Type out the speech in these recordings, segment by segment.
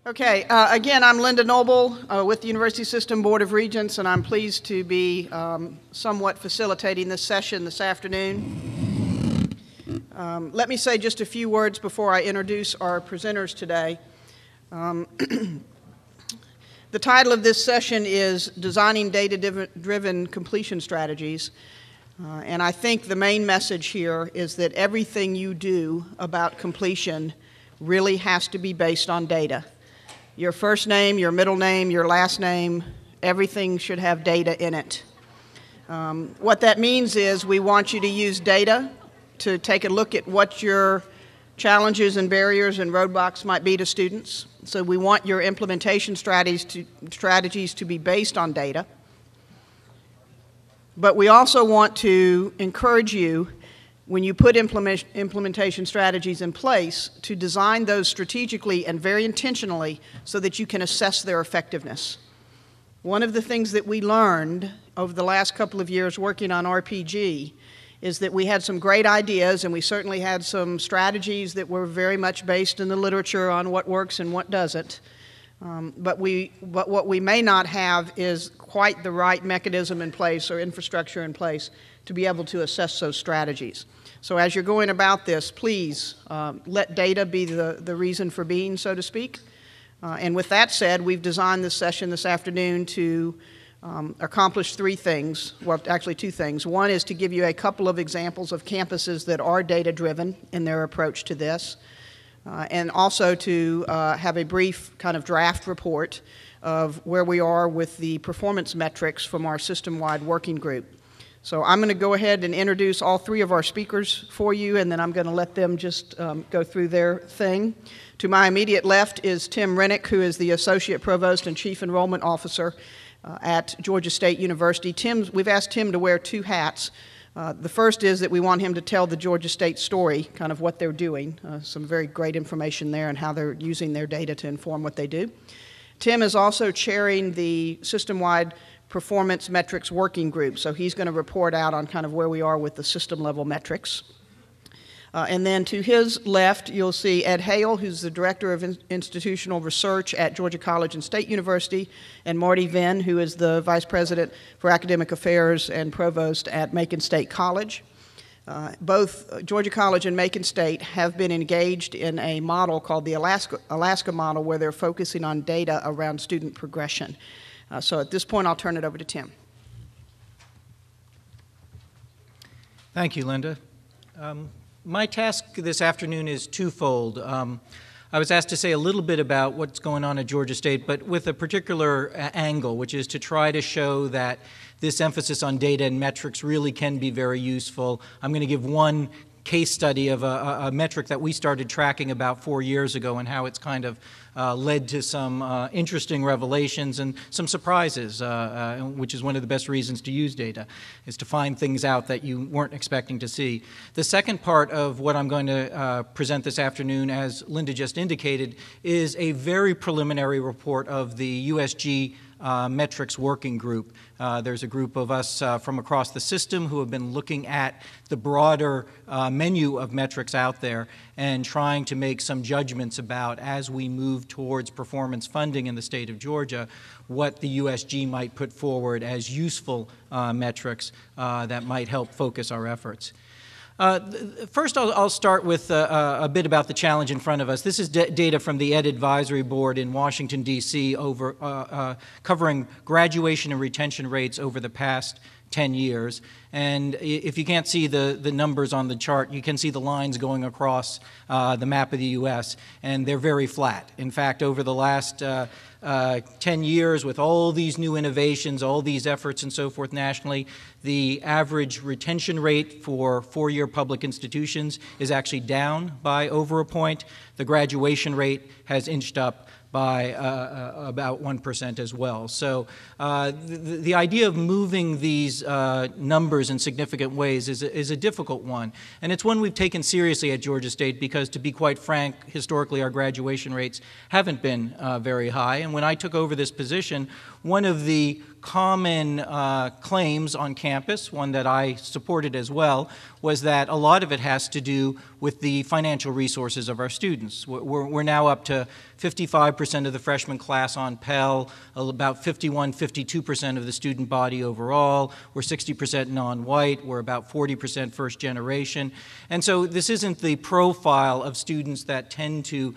Okay, again, I'm Linda Noble with the University System Board of Regents, and I'm pleased to be somewhat facilitating this session this afternoon. Let me say just a few words before I introduce our presenters today. The title of this session is Designing Data-Driven Completion Strategies, and I think the main message here is that everything you do about completion really has to be based on data. Your first name, your middle name, your last name, everything should have data in it. What that means is we want you to use data to take a look at what your challenges and barriers and roadblocks might be to students. So we want your implementation strategies to be based on data. But we also want to encourage you, when you put implementation strategies in place, to design those strategically and very intentionally so that you can assess their effectiveness. One of the things that we learned over the last couple of years working on RPG is that we had some great ideas, and we certainly had some strategies that were very much based in the literature on what works and what doesn't. But what we may not have is quite the right mechanism in place or infrastructure in place to be able to assess those strategies. So as you're going about this, please let data be the reason for being, so to speak. And with that said, we've designed this session this afternoon to accomplish three things, well, actually two things. One is to give you a couple of examples of campuses that are data-driven in their approach to this, and also to have a brief kind of draft report of where we are with the performance metrics from our system-wide working group. So I'm going to go ahead and introduce all three of our speakers for you, and then I'm going to let them just go through their thing. To my immediate left is Tim Rennick, who is the Associate Provost and Chief Enrollment Officer at Georgia State University. We've asked Tim to wear two hats. The first is that we want him to tell the Georgia State story, kind of what they're doing, some very great information there and how they're using their data to inform what they do. Tim is also chairing the system-wide performance metrics working group, so he's going to report out on kind of where we are with the system-level metrics. And then to his left, you'll see Ed Hale, who's the Director of Institutional Research at Georgia College and State University, and Marty Venn, who is the Vice President for Academic Affairs and Provost at Macon State College. Both Georgia College and Macon State have been engaged in a model called the Alaska model, where they're focusing on data around student progression. So at this point, I'll turn it over to Tim. Thank you, Linda. My task this afternoon is twofold. I was asked to say a little bit about what's going on at Georgia State, but with a particular angle, which is to try to show that this emphasis on data and metrics really can be very useful. I'm going to give one case study of a metric that we started tracking about 4 years ago and how it's kind of led to some interesting revelations and some surprises, which is one of the best reasons to use data, is to find things out that you weren't expecting to see. The second part of what I'm going to present this afternoon, as Linda just indicated, is a very preliminary report of the USG metrics working group. There's a group of us from across the system who have been looking at the broader menu of metrics out there and trying to make some judgments about, as we move towards performance funding in the state of Georgia, what the USG might put forward as useful metrics that might help focus our efforts. First, I'll start with a bit about the challenge in front of us. This is data from the Ed Advisory Board in Washington, D.C., covering graduation and retention rates over the past 10 years. And if you can't see the numbers on the chart, you can see the lines going across the map of the U.S., and they're very flat. In fact, over the last 10 years, with all these new innovations, all these efforts and so forth nationally, the average retention rate for four-year public institutions is actually down by over a point. The graduation rate has inched up by about 1% as well. So the idea of moving these numbers in significant ways is a difficult one. And it's one we've taken seriously at Georgia State because, to be quite frank, historically our graduation rates haven't been very high. And when I took over this position, one of the common claims on campus, one that I supported as well, was that a lot of it has to do with the financial resources of our students. We're now up to 55% 25% of the freshman class on Pell, about 52% of the student body overall. We're 60% non-white. We're about 40% first generation. And so this isn't the profile of students that tend to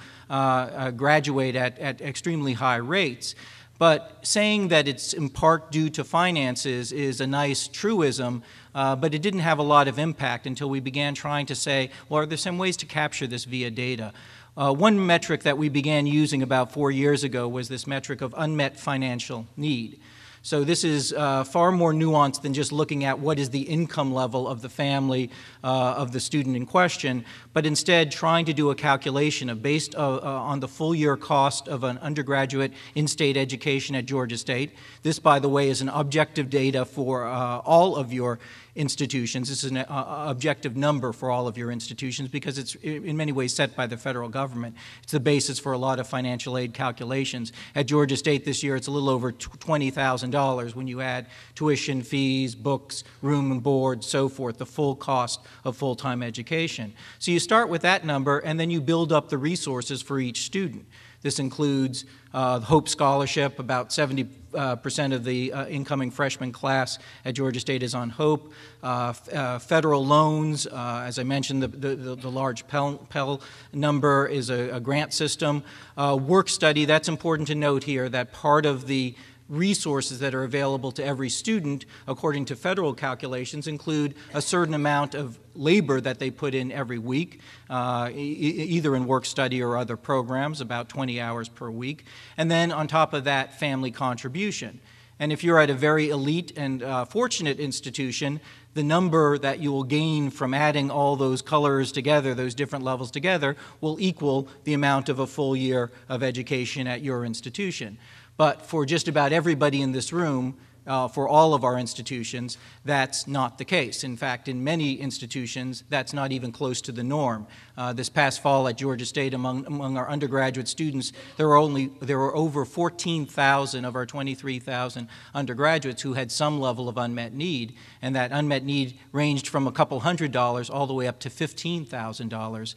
graduate at extremely high rates. But saying that it's in part due to finances is a nice truism, but it didn't have a lot of impact until we began trying to say, well, are there some ways to capture this via data? One metric that we began using about 4 years ago was this metric of unmet financial need. So this is far more nuanced than just looking at what is the income level of the family of the student in question, but instead trying to do a calculation of based on the full year cost of an undergraduate in-state education at Georgia State. This, by the way, is an objective data for all of your institutions. This is an objective number for all of your institutions because it's in many ways set by the federal government. It's the basis for a lot of financial aid calculations. At Georgia State this year, it's a little over $20,000 when you add tuition, fees, books, room and board, so forth, the full cost of full-time education. So you start with that number, and then you build up the resources for each student. This includes Hope Scholarship. About 70% of the incoming freshman class at Georgia State is on Hope. Federal loans, as I mentioned, the large Pell number is a grant system. Work study, that's important to note here, that part of the resources that are available to every student, according to federal calculations, include a certain amount of labor that they put in every week, either in work study or other programs, about 20 hours per week. And then on top of that, family contribution. And if you're at a very elite and fortunate institution, the number that you will gain from adding all those colors together, those different levels together, will equal the amount of a full year of education at your institution. But for just about everybody in this room, for all of our institutions, that's not the case. In fact, in many institutions, that's not even close to the norm. This past fall at Georgia State, among our undergraduate students, there were over 14,000 of our 23,000 undergraduates who had some level of unmet need, and that unmet need ranged from a couple $100 all the way up to $15,000.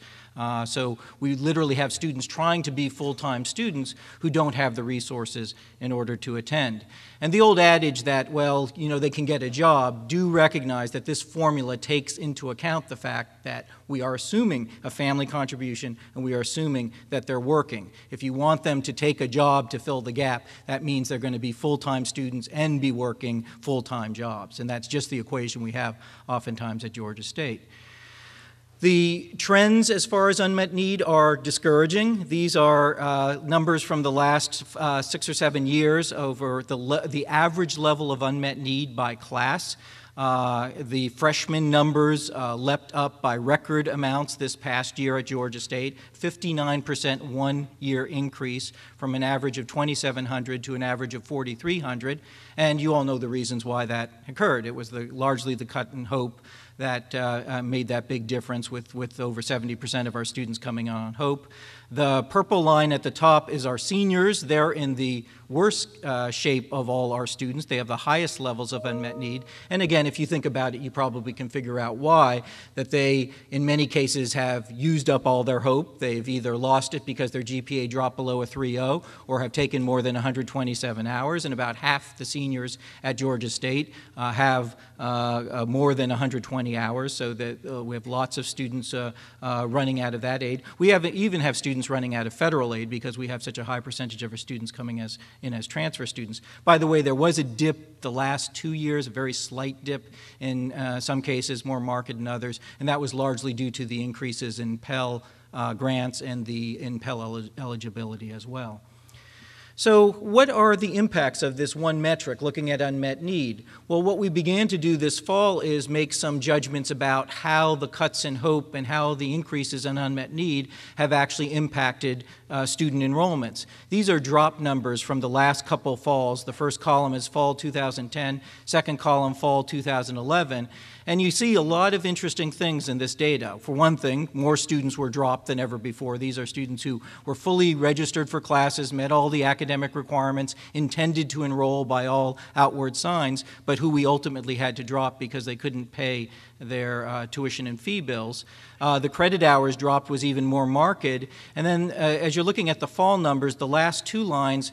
So we literally have students trying to be full-time students who don't have the resources in order to attend. And the old adage that, well, you know, they can get a job, do recognize that this formula takes into account the fact that we are assuming a family contribution and we are assuming that they're working. If you want them to take a job to fill the gap, that means they're going to be full-time students and be working full-time jobs. And that's just the equation we have oftentimes at Georgia State. The trends as far as unmet need are discouraging. These are numbers from the last 6 or 7 years over the average level of unmet need by class. The freshman numbers leapt up by record amounts this past year at Georgia State, 59% one-year increase from an average of 2,700 to an average of 4,300. And you all know the reasons why that occurred. It was largely the cut in Hope that made that big difference with over 70% of our students coming on Hope. The purple line at the top is our seniors. They're in the worst shape of all our students. They have the highest levels of unmet need. And again, if you think about it, you probably can figure out why, that they, in many cases, have used up all their hope. They've either lost it because their GPA dropped below a 3.0 or have taken more than 127 hours. And about half the seniors at Georgia State have more than 120 hours, so that we have lots of students running out of that aid. We even have students running out of federal aid because we have such a high percentage of our students coming in as transfer students. By the way, there was a dip the last 2 years, a very slight dip in some cases, more marked in others, and that was largely due to the increases in Pell grants and in Pell eligibility as well. So what are the impacts of this one metric, looking at unmet need? Well, what we began to do this fall is make some judgments about how the cuts in Hope and how the increases in unmet need have actually impacted student enrollments. These are drop numbers from the last couple falls. The first column is fall 2010, second column fall 2011. And you see a lot of interesting things in this data. For one thing, more students were dropped than ever before. These are students who were fully registered for classes, met all the academic academic requirements, intended to enroll by all outward signs, but who we ultimately had to drop because they couldn't pay their tuition and fee bills. The credit hours dropped was even more marked. And then as you're looking at the fall numbers, the last two lines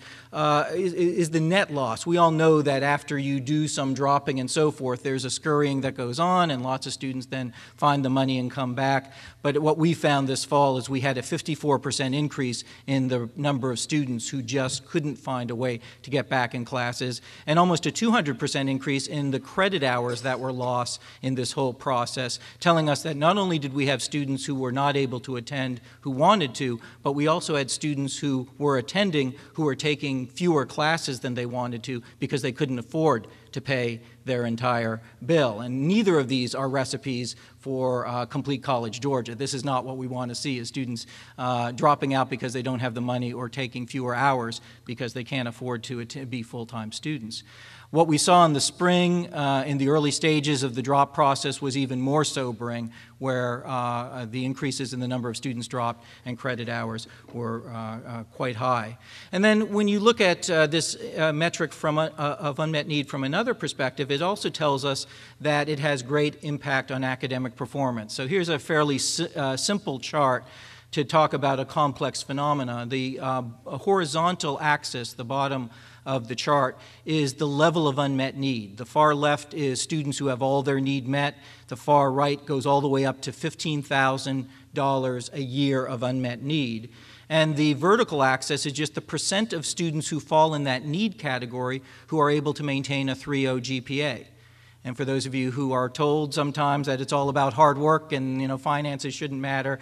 is the net loss. We all know that after you do some dropping and so forth, there's a scurrying that goes on, and lots of students then find the money and come back. But what we found this fall is we had a 54% increase in the number of students who just couldn't find a way to get back in classes, and almost a 200% increase in the credit hours that were lost in this whole process, telling us that not only did we have students who were not able to attend who wanted to, but we also had students who were attending who were taking fewer classes than they wanted to because they couldn't afford to pay their entire bill. And neither of these are recipes for complete college Georgia. This is not what we want to see, is students dropping out because they don't have the money or taking fewer hours because they can't afford to be full-time students. What we saw in the spring, in the early stages of the drop process, was even more sobering, where the increases in the number of students dropped and credit hours were quite high. And then when you look at this metric of unmet need from another perspective, it also tells us that it has great impact on academic performance. So here's a fairly simple chart to talk about a complex phenomena. The horizontal axis, the bottom of the chart, is the level of unmet need. The far left is students who have all their need met. The far right goes all the way up to $15,000 a year of unmet need. And the vertical axis is just the percent of students who fall in that need category who are able to maintain a 3.0 GPA. And for those of you who are told sometimes that it's all about hard work and finances shouldn't matter,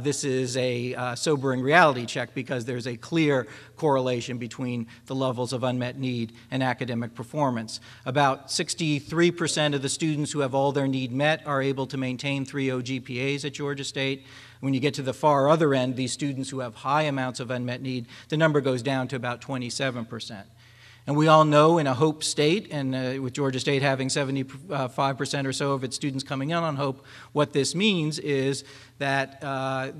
this is a sobering reality check, because there's a clear correlation between the levels of unmet need and academic performance. About 63% of the students who have all their need met are able to maintain 3.0 GPAs at Georgia State. When you get to the far other end, these students who have high amounts of unmet need, the number goes down to about 27%. And we all know in a HOPE state, and with Georgia State having 75% or so of its students coming in on HOPE, what this means is that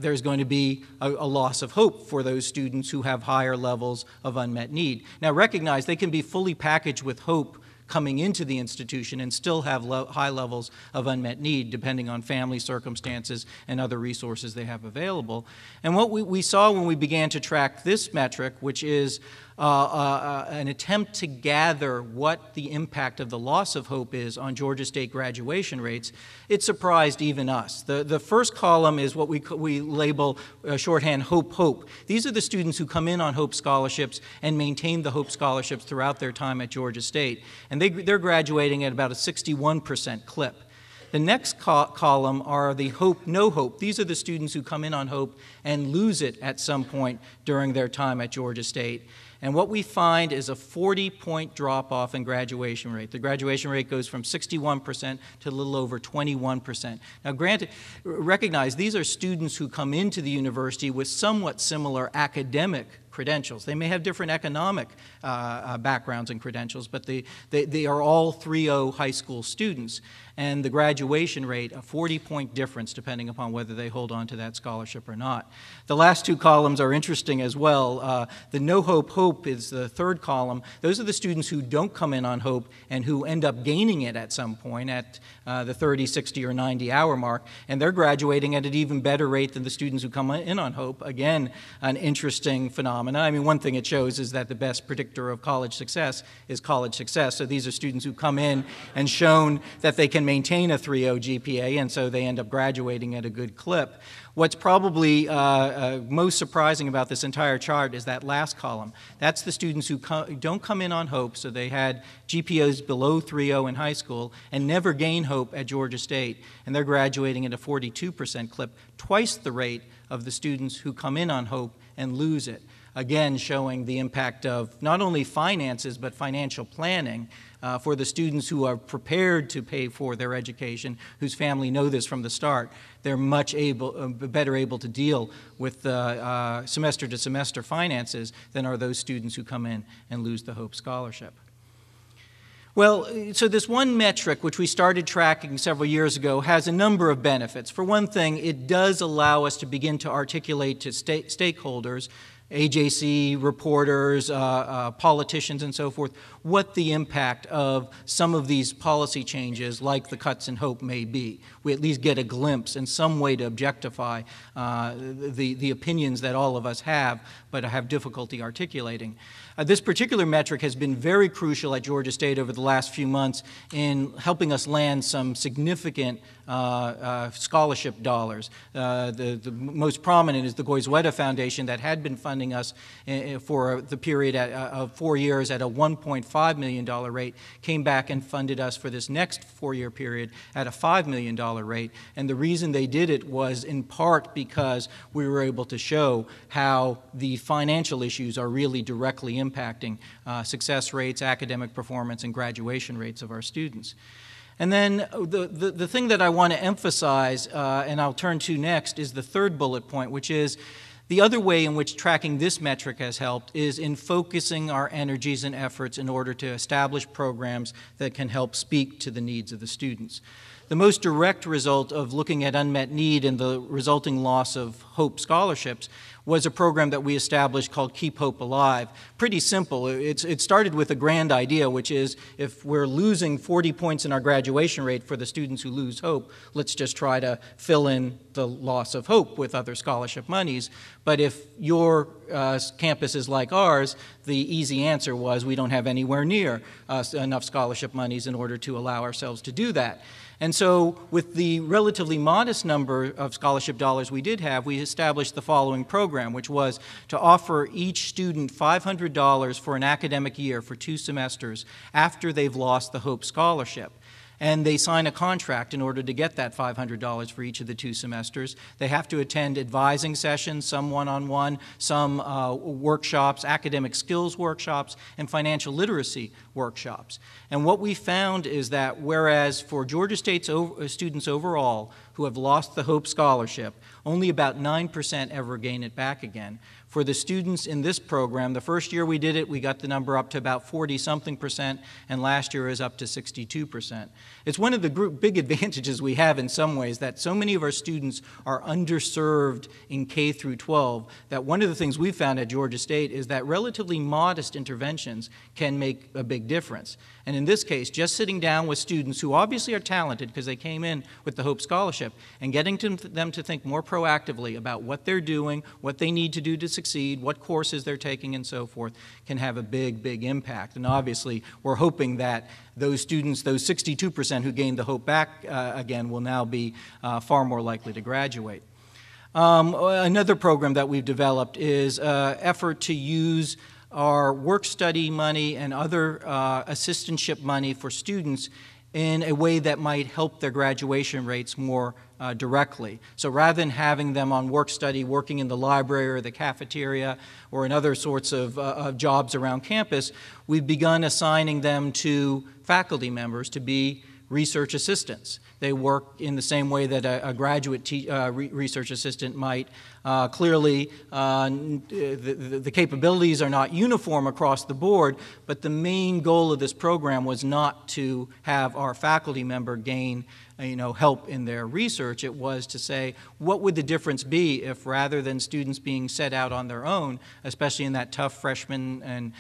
there's going to be a loss of hope for those students who have higher levels of unmet need. Now recognize they can be fully packaged with HOPE coming into the institution and still have high levels of unmet need, depending on family circumstances and other resources they have available. And what we saw when we began to track this metric, which is an attempt to gather what the impact of the loss of hope is on Georgia State graduation rates, it surprised even us. The first column is what we label shorthand HOPE. These are the students who come in on HOPE scholarships and maintain the HOPE scholarships throughout their time at Georgia State. And they're graduating at about a 61% clip. The next column are the HOPE, no HOPE. These are the students who come in on HOPE and lose it at some point during their time at Georgia State. And what we find is a 40-point drop-off in graduation rate. The graduation rate goes from 61% to a little over 21%. Now, granted, recognize these are students who come into the university with somewhat similar academic credentials. They may have different economic backgrounds and credentials, but they are all 3.0 high school students. And the graduation rate, a 40-point difference depending upon whether they hold on to that scholarship or not. The last two columns are interesting as well. The no HOPE is the third column. Those are the students who don't come in on HOPE and who end up gaining it at some point at the 30, 60, or 90-hour mark, and they're graduating at an even better rate than the students who come in on HOPE. Again, an interesting phenomenon. I mean, one thing it shows is that the best predictor of college success is college success. So these are students who come in and shown that they can maintain a 3.0 GPA, and so they end up graduating at a good clip. What's probably most surprising about this entire chart is that last column. That's the students who don't come in on HOPE, so they had GPAs below 3.0 in high school and never gain HOPE at Georgia State, and they're graduating at a 42% clip, twice the rate of the students who come in on HOPE and lose it. Again, showing the impact of not only finances, but financial planning for the students who are prepared to pay for their education, whose family know this from the start. They're much better able to deal with semester-to-semester finances than are those students who come in and lose the HOPE scholarship. Well, so this one metric, which we started tracking several years ago, has a number of benefits. For one thing, it does allow us to begin to articulate to stakeholders AJC reporters, politicians, and so forth, what the impact of some of these policy changes, like the cuts in Hope, may be. We at least get a glimpse in some way to objectify the opinions that all of us have, but have difficulty articulating. This particular metric has been very crucial at Georgia State over the last few months in helping us land some significant scholarship dollars. The most prominent is the Goizueta Foundation that had been funding us for the period of 4 years at a $1.5 million rate, came back and funded us for this next 4-year period at a $5 million rate. And the reason they did it was in part because we were able to show how the financial issues are really directly impacting success rates, academic performance, and graduation rates of our students. And then the thing that I want to emphasize, and I'll turn to next, is the third bullet point, which is the other way in which tracking this metric has helped is in focusing our energies and efforts in order to establish programs that can help speak to the needs of the students. The most direct result of looking at unmet need and the resulting loss of Hope scholarships was a program that we established called Keep Hope Alive. Pretty simple. It started with a grand idea, which is if we're losing 40 points in our graduation rate for the students who lose Hope, let's just try to fill in the loss of Hope with other scholarship monies. But if your campus is like ours, the easy answer was we don't have anywhere near enough scholarship monies in order to allow ourselves to do that. And so with the relatively modest number of scholarship dollars we did have, we established the following program, which was to offer each student $500 for an academic year for 2 semesters after they've lost the Hope Scholarship. And they sign a contract in order to get that $500 for each of the 2 semesters. They have to attend advising sessions, some one-on-one, some workshops, academic skills workshops, and financial literacy workshops. And what we found is that whereas for Georgia State's students overall who have lost the Hope Scholarship, only about 9% ever gain it back again. For the students in this program, the first year we did it, we got the number up to about 40-something%, and last year is up to 62%. It's one of the big advantages we have in some ways that so many of our students are underserved in K through 12 that one of the things we found at Georgia State is that relatively modest interventions can make a big difference. And in this case, just sitting down with students who obviously are talented because they came in with the Hope Scholarship and getting them to think more proactively about what they're doing, what they need to do to succeed, what courses they're taking, and so forth, can have a big, big impact. And obviously, we're hoping that those students, those 62% who gained the Hope back again, will now be far more likely to graduate. Another program that we've developed is an effort to use our work-study money and other assistantship money for students in a way that might help their graduation rates more directly. So rather than having them on work-study working in the library or the cafeteria or in other sorts of jobs around campus, we've begun assigning them to faculty members to be research assistants. They work in the same way that a graduate research assistant might. Clearly, the capabilities are not uniform across the board, but the main goal of this program was not to have our faculty member gain help in their research. It was to say, what would the difference be if rather than students being set out on their own, especially in that tough freshman and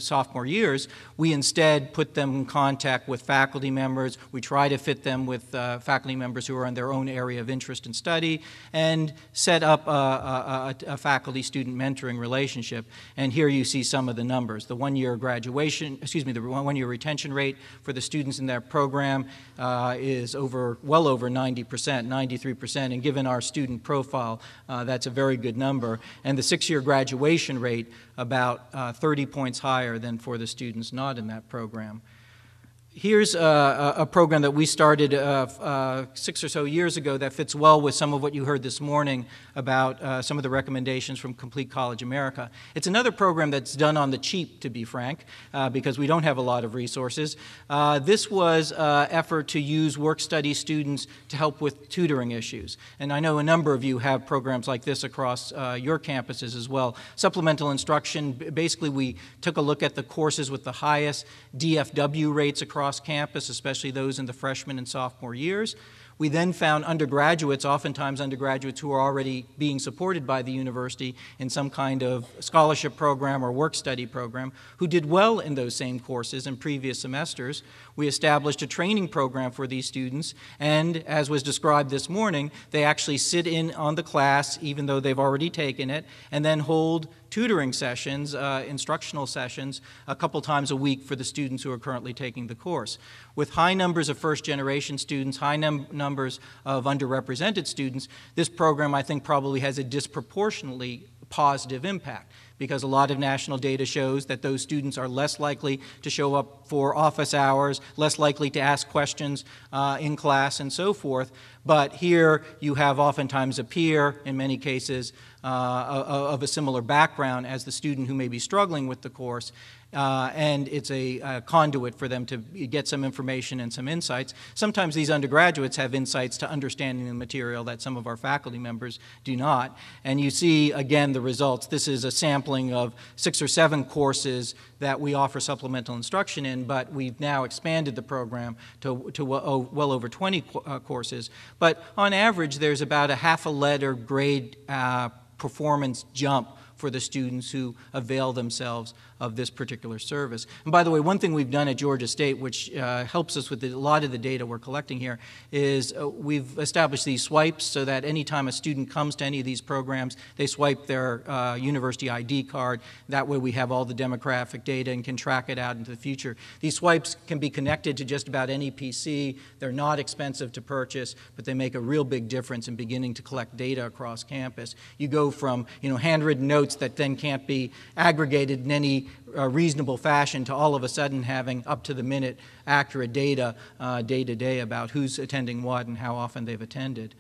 sophomore years, we instead put them in contact with faculty members. We try to fit them with faculty members who are in their own area of interest and study, and set up a faculty-student mentoring relationship. And here you see some of the numbers. The one-year one-year retention rate for the students in that program is well over 90%, 93%, and given our student profile, that's a very good number. And the 6-year graduation rate about 30 points higher than for the students not in that program. Here's a program that we started 6 or so years ago that fits well with some of what you heard this morning about some of the recommendations from Complete College America. It's another program that's done on the cheap, to be frank, because we don't have a lot of resources. This was an effort to use work-study students to help with tutoring issues. And I know a number of you have programs like this across your campuses as well. Supplemental instruction, basically we took a look at the courses with the highest DFW rates across campus, especially those in the freshman and sophomore years. We then found undergraduates, oftentimes undergraduates who are already being supported by the university in some kind of scholarship program or work-study program, who did well in those same courses in previous semesters. We established a training program for these students, and as was described this morning, they actually sit in on the class, even though they've already taken it, and then hold tutoring sessions, instructional sessions, a couple times a week for the students who are currently taking the course. With high numbers of first-generation students, high numbers of underrepresented students, this program, I think, probably has a disproportionately positive impact, because a lot of national data shows that those students are less likely to show up for office hours, less likely to ask questions in class, and so forth. But here you have oftentimes a peer, in many cases, of a similar background as the student who may be struggling with the course, and it's a conduit for them to get some information and some insights. Sometimes these undergraduates have insights to understanding the material that some of our faculty members do not. And you see, again, the results. This is a sampling of 6 or 7 courses that we offer supplemental instruction in, but we've now expanded the program to well over 20 courses. But on average, there's about a half a letter grade performance jump for the students who avail themselves of this particular service. And by the way, one thing we've done at Georgia State, which helps us with a lot of the data we're collecting here, is we've established these swipes so that anytime a student comes to any of these programs, they swipe their university ID card. That way we have all the demographic data and can track it out into the future. These swipes can be connected to just about any PC. They're not expensive to purchase, but they make a real big difference in beginning to collect data across campus. You go from handwritten notes that then can't be aggregated in any reasonable fashion to all of a sudden having up-to-the-minute accurate data day to day about who's attending what and how often they've attended.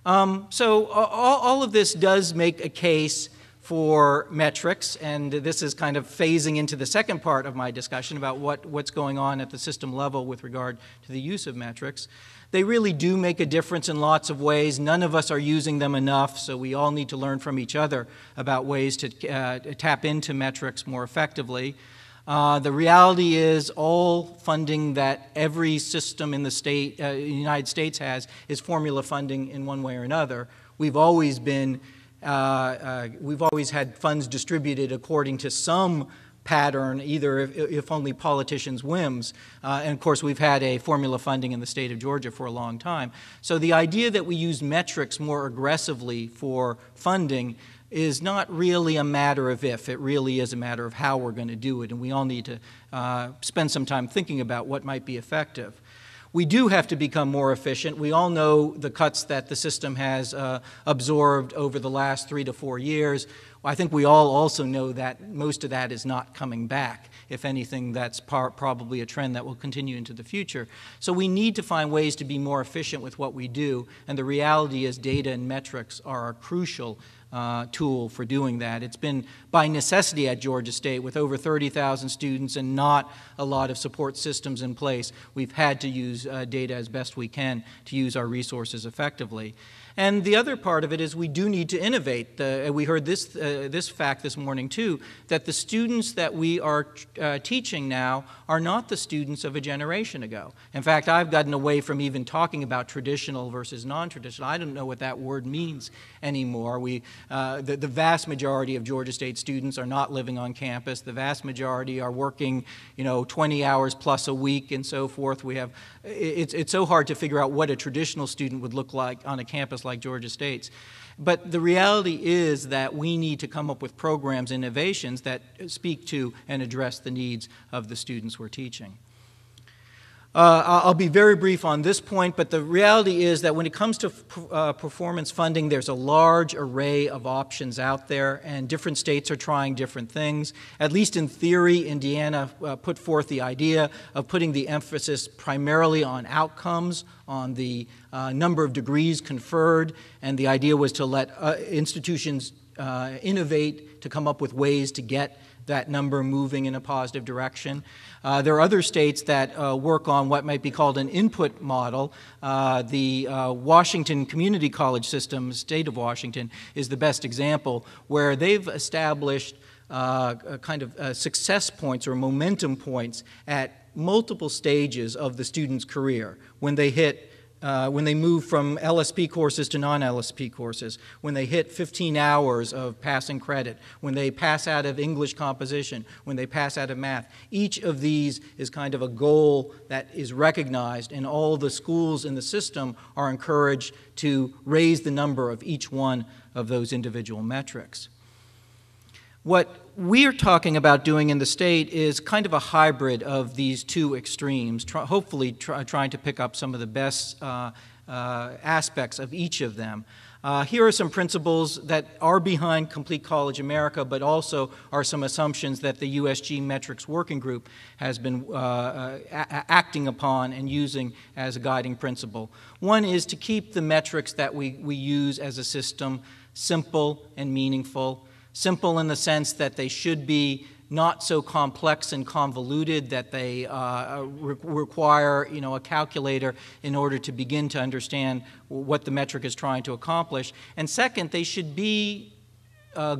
So all of this does make a case for metrics, and this is kind of phasing into the second part of my discussion about what's going on at the system level with regard to the use of metrics. They really do make a difference in lots of ways. None of us are using them enough, so we all need to learn from each other about ways to tap into metrics more effectively. The reality is all funding that every system in the United States has is formula funding in one way or another. We've always had funds distributed according to some pattern, either if only politicians' whims. And of course, we've had a formula funding in the state of Georgia for a long time. So the idea that we use metrics more aggressively for funding is not really a matter of if, it really is a matter of how we're going to do it. And we all need to spend some time thinking about what might be effective. We do have to become more efficient. We all know the cuts that the system has absorbed over the last 3 to 4 years. I think we all also know that most of that is not coming back. If anything, that's probably a trend that will continue into the future. So we need to find ways to be more efficient with what we do, and the reality is data and metrics are a crucial tool for doing that. It's been by necessity at Georgia State with over 30,000 students and not a lot of support systems in place. We've had to use data as best we can to use our resources effectively. And the other part of it is we do need to innovate. We heard this fact this morning too, that the students that we are teaching now are not the students of a generation ago. In fact, I've gotten away from even talking about traditional versus non-traditional. I don't know what that word means anymore. The vast majority of Georgia State students are not living on campus. The vast majority are working, 20 hours plus a week and so forth. It's so hard to figure out what a traditional student would look like on a campus like Georgia State's. But the reality is that we need to come up with programs, innovations that speak to and address the needs of the students we're teaching. I'll be very brief on this point, but the reality is that when it comes to performance funding, there's a large array of options out there, and different states are trying different things. At least in theory, Indiana put forth the idea of putting the emphasis primarily on outcomes, on the number of degrees conferred, and the idea was to let institutions innovate to come up with ways to get that number moving in a positive direction. There are other states that work on what might be called an input model. The Washington Community College system, state of Washington, is the best example, where they've established kind of success points or momentum points at multiple stages of the student's career. When they hit when they move from LSP courses to non-LSP courses, when they hit 15 hours of passing credit, when they pass out of English composition, when they pass out of math. Each of these is kind of a goal that is recognized, and all the schools in the system are encouraged to raise the number of each one of those individual metrics. What we're talking about doing in the state is kind of a hybrid of these two extremes, hopefully trying to pick up some of the best aspects of each of them. Here are some principles that are behind Complete College America, but also are some assumptions that the USG Metrics Working Group has been acting upon and using as a guiding principle. One is to keep the metrics that we use as a system simple and meaningful. Simple in the sense that they should be not so complex and convoluted that they require, a calculator in order to begin to understand what the metric is trying to accomplish. And second, they should be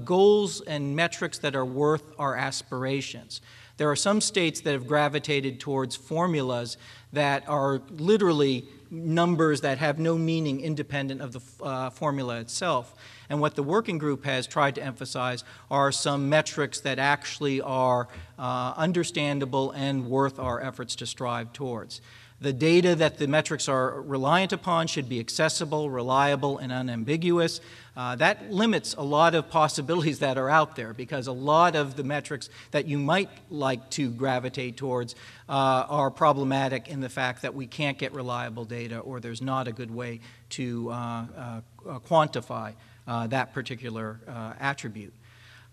goals and metrics that are worth our aspirations. There are some states that have gravitated towards formulas that are literally numbers that have no meaning independent of the formula itself. And what the working group has tried to emphasize are some metrics that actually are understandable and worth our efforts to strive towards. The data that the metrics are reliant upon should be accessible, reliable, and unambiguous. That limits a lot of possibilities that are out there, because a lot of the metrics that you might like to gravitate towards are problematic in the fact that we can't get reliable data, or there's not a good way to quantify that particular attribute.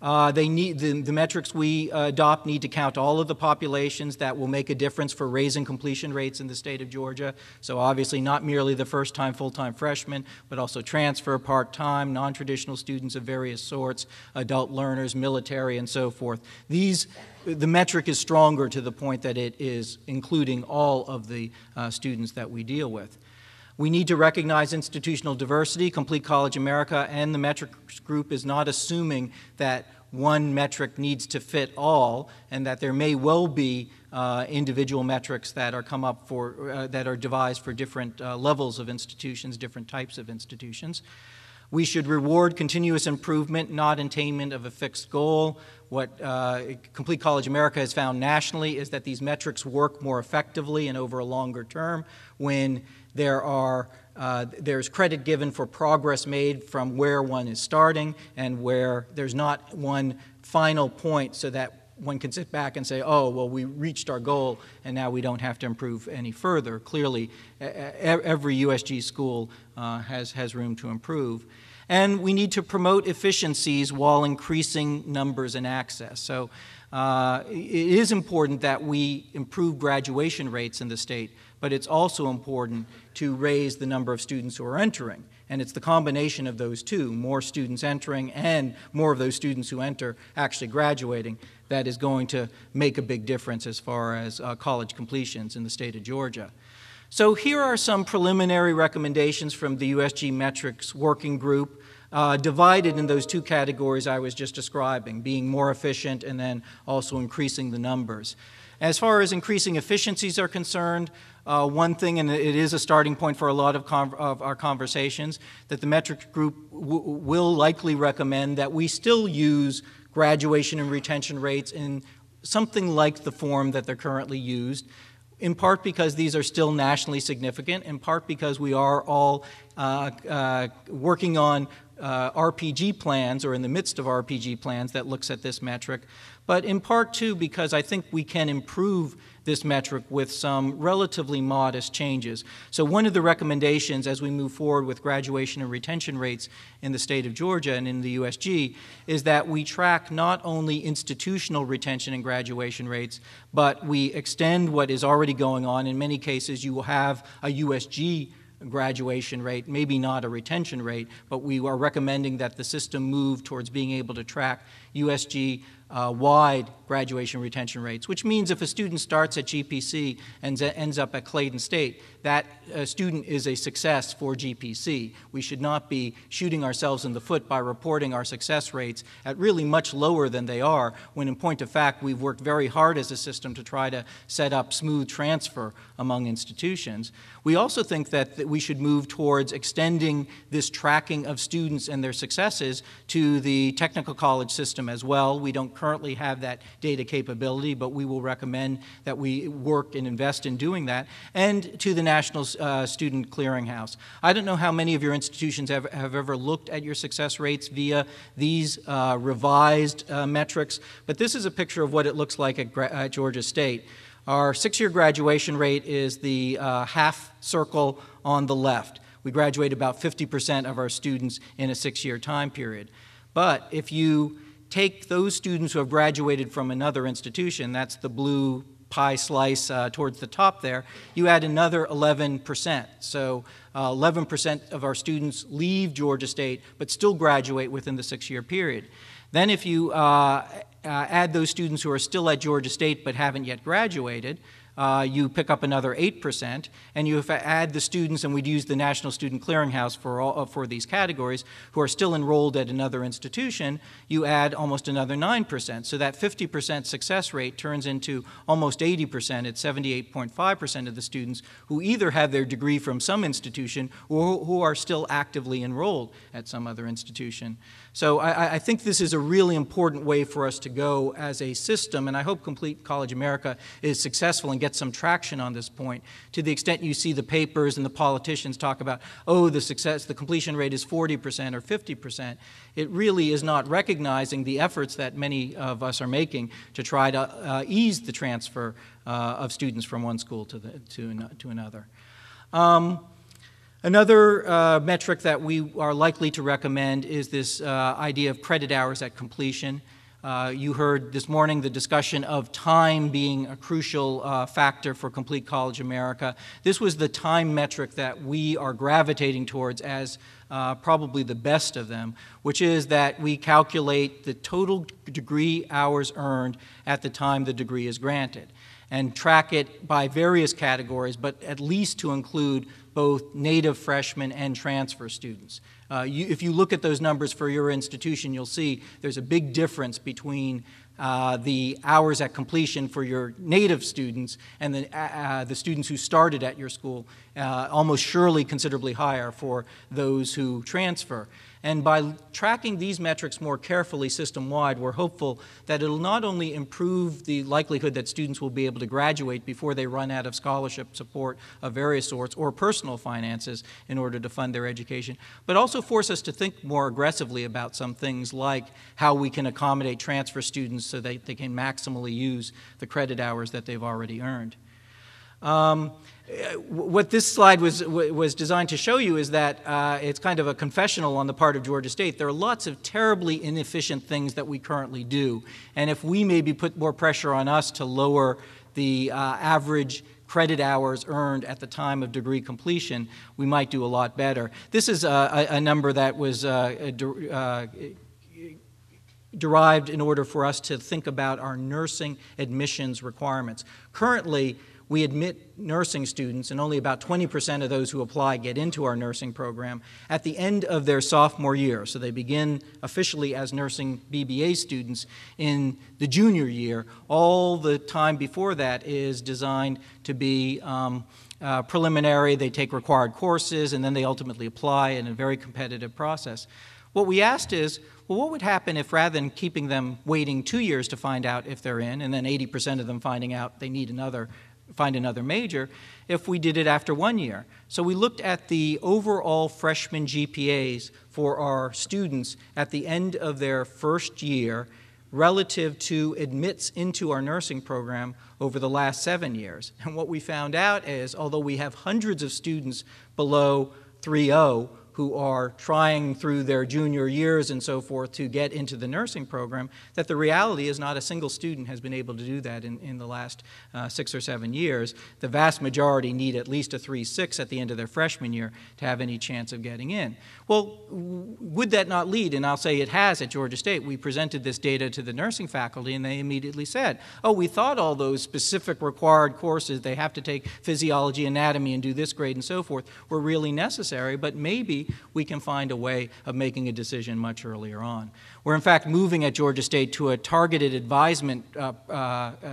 The metrics we adopt need to count all of the populations that will make a difference for raising completion rates in the state of Georgia. So obviously not merely the first-time full-time freshmen, but also transfer, part-time, non-traditional students of various sorts, adult learners, military, and so forth. The metric is stronger to the point that it is including all of the students that we deal with. We need to recognize institutional diversity. Complete College America and the metrics group is not assuming that one metric needs to fit all, and that there may well be individual metrics that are come up for, that are devised for different levels of institutions, different types of institutions. We should reward continuous improvement, not attainment of a fixed goal. What Complete College America has found nationally is that these metrics work more effectively and over a longer term when there's credit given for progress made from where one is starting, and where there's not one final point so that one can sit back and say, oh, well, we reached our goal and now we don't have to improve any further. Clearly, every USG school has room to improve. And we need to promote efficiencies while increasing numbers and access. So it is important that we improve graduation rates in the state, but it's also important to raise the number of students who are entering. And it's the combination of those two, more students entering and more of those students who enter actually graduating, that is going to make a big difference as far as college completions in the state of Georgia. So here are some preliminary recommendations from the USG Metrics Working Group, divided in those two categories I was just describing, being more efficient and then also increasing the numbers. As far as increasing efficiencies are concerned, one thing, and it is a starting point for a lot of our conversations, that the metrics group will likely recommend that we still use graduation and retention rates in something like the form that they're currently used, in part because these are still nationally significant, in part because we are all working on RPG plans, or in the midst of RPG plans that looks at this metric, but in part too because I think we can improve this metric with some relatively modest changes. So one of the recommendations as we move forward with graduation and retention rates in the state of Georgia and in the USG is that we track not only institutional retention and graduation rates, but we extend what is already going on. In many cases, you will have a USG graduation rate, maybe not a retention rate, but we are recommending that the system move towards being able to track USG wide graduation retention rates, which means if a student starts at GPC and ends up at Clayton State, that student is a success for GPC. We should not be shooting ourselves in the foot by reporting our success rates at really much lower than they are, when in point of fact we've worked very hard as a system to try to set up smooth transfer among institutions. We also think that we should move towards extending this tracking of students and their successes to the technical college system as well. We don't currently have that data capability, but we will recommend that we work and invest in doing that, and to the National Student Clearinghouse. I don't know how many of your institutions have ever looked at your success rates via these revised metrics, but this is a picture of what it looks like at Georgia State. Our six-year graduation rate is the half circle on the left. We graduate about 50% of our students in a six-year time period. But if you take those students who have graduated from another institution, that's the blue pie slice towards the top there, you add another 11%. So 11% of our students leave Georgia State but still graduate within the six-year period. Then if you add those students who are still at Georgia State but haven't yet graduated, you pick up another 8%, and you add the students, and we'd use the National Student Clearinghouse for these categories, who are still enrolled at another institution, you add almost another 9%. So that 50% success rate turns into almost 80%. It's 78.5% of the students who either have their degree from some institution or who are still actively enrolled at some other institution. So I think this is a really important way for us to go as a system, and I hope Complete College America is successful and gets some traction on this point. To the extent you see the papers and the politicians talk about, oh, the completion rate is 40% or 50%, it really is not recognizing the efforts that many of us are making to try to ease the transfer of students from one school to another. Another metric that we are likely to recommend is this idea of credit hours at completion. You heard this morning the discussion of time being a crucial factor for Complete College America. This was the time metric that we are gravitating towards as probably the best of them, which is that we calculate the total degree hours earned at the time the degree is granted, and track it by various categories, but at least to include both native freshmen and transfer students. If you look at those numbers for your institution, you'll see there's a big difference between the hours at completion for your native students and the students who started at your school, almost surely considerably higher for those who transfer. And by tracking these metrics more carefully system-wide, we're hopeful that it'll not only improve the likelihood that students will be able to graduate before they run out of scholarship support of various sorts or personal finances in order to fund their education, but also force us to think more aggressively about some things like how we can accommodate transfer students so that they can maximally use the credit hours that they've already earned. What this slide was designed to show you is that it's kind of a confessional on the part of Georgia State. There are lots of terribly inefficient things that we currently do, and if we maybe put more pressure on us to lower the average credit hours earned at the time of degree completion, we might do a lot better. This is a number that was derived in order for us to think about our nursing admissions requirements. Currently, we admit nursing students, and only about 20% of those who apply get into our nursing program at the end of their sophomore year. So they begin officially as nursing BBA students in the junior year. All the time before that is designed to be preliminary. They take required courses, and then they ultimately apply in a very competitive process. What we asked is, well, what would happen if rather than keeping them waiting 2 years to find out if they're in, and then 80% of them finding out they need find another major, if we did it after 1 year? So we looked at the overall freshman GPAs for our students at the end of their first year relative to admits into our nursing program over the last 7 years. And what we found out is, although we have hundreds of students below 3.0 who are trying through their junior years and so forth to get into the nursing program, that the reality is not a single student has been able to do that in the last 6 or 7 years. The vast majority need at least a 3.6 at the end of their freshman year to have any chance of getting in. Well, would that not lead, and I'll say it has at Georgia State. We presented this data to the nursing faculty, and they immediately said, oh, we thought all those specific required courses, they have to take physiology, anatomy, and do this grade and so forth, were really necessary, but maybe we can find a way of making a decision much earlier on. We're in fact moving at Georgia State to a targeted advisement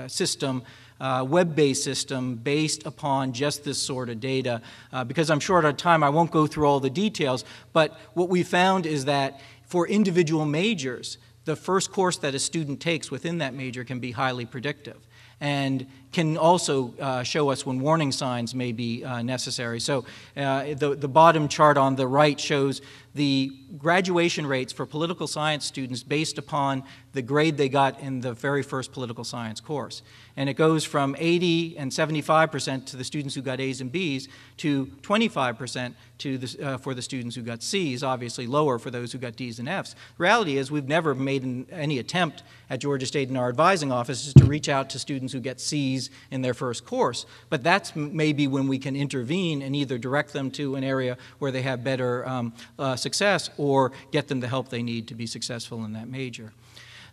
system, web-based system based upon just this sort of data. Because I'm short on time, I won't go through all the details, but what we found is that for individual majors, the first course that a student takes within that major can be highly predictive and can also show us when warning signs may be necessary. So the bottom chart on the right shows the graduation rates for political science students based upon the grade they got in the very first political science course. And it goes from 80 and 75% to the students who got A's and B's to 25% to for the students who got C's, obviously lower for those who got D's and F's. The reality is we've never made any attempt at Georgia State in our advising offices to reach out to students who get C's in their first course, but that's maybe when we can intervene and either direct them to an area where they have better success or get them the help they need to be successful in that major.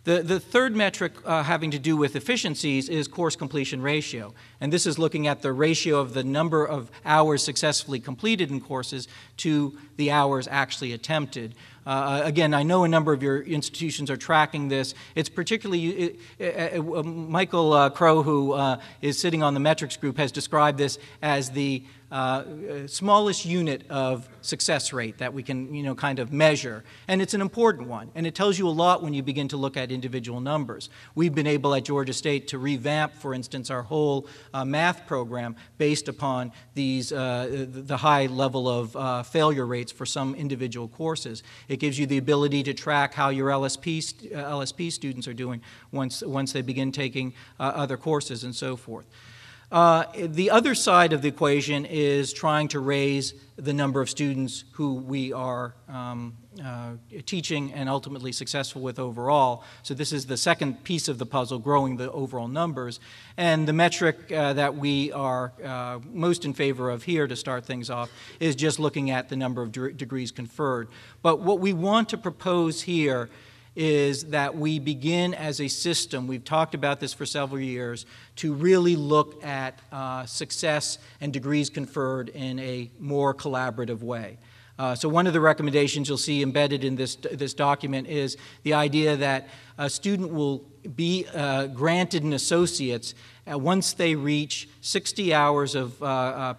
The third metric having to do with efficiencies is course completion ratio. And this is looking at the ratio of the number of hours successfully completed in courses to the hours actually attempted. Again, I know a number of your institutions are tracking this. It's particularly, Michael Crow, who is sitting on the metrics group, has described this as the smallest unit of success rate that we can, kind of measure. And it's an important one. And it tells you a lot when you begin to look at individual numbers. We've been able at Georgia State to revamp, for instance, our whole math program based upon these, the high level of failure rates for some individual courses. It gives you the ability to track how your LSP students are doing once they begin taking other courses and so forth. The other side of the equation is trying to raise the number of students who we are teaching and ultimately successful with overall. So this is the second piece of the puzzle, growing the overall numbers. And the metric that we are most in favor of here to start things off is just looking at the number of degrees conferred. But what we want to propose here is that we begin as a system, we've talked about this for several years, to really look at success and degrees conferred in a more collaborative way. So one of the recommendations you'll see embedded in this document is the idea that a student will be granted an associate's once they reach 60 hours of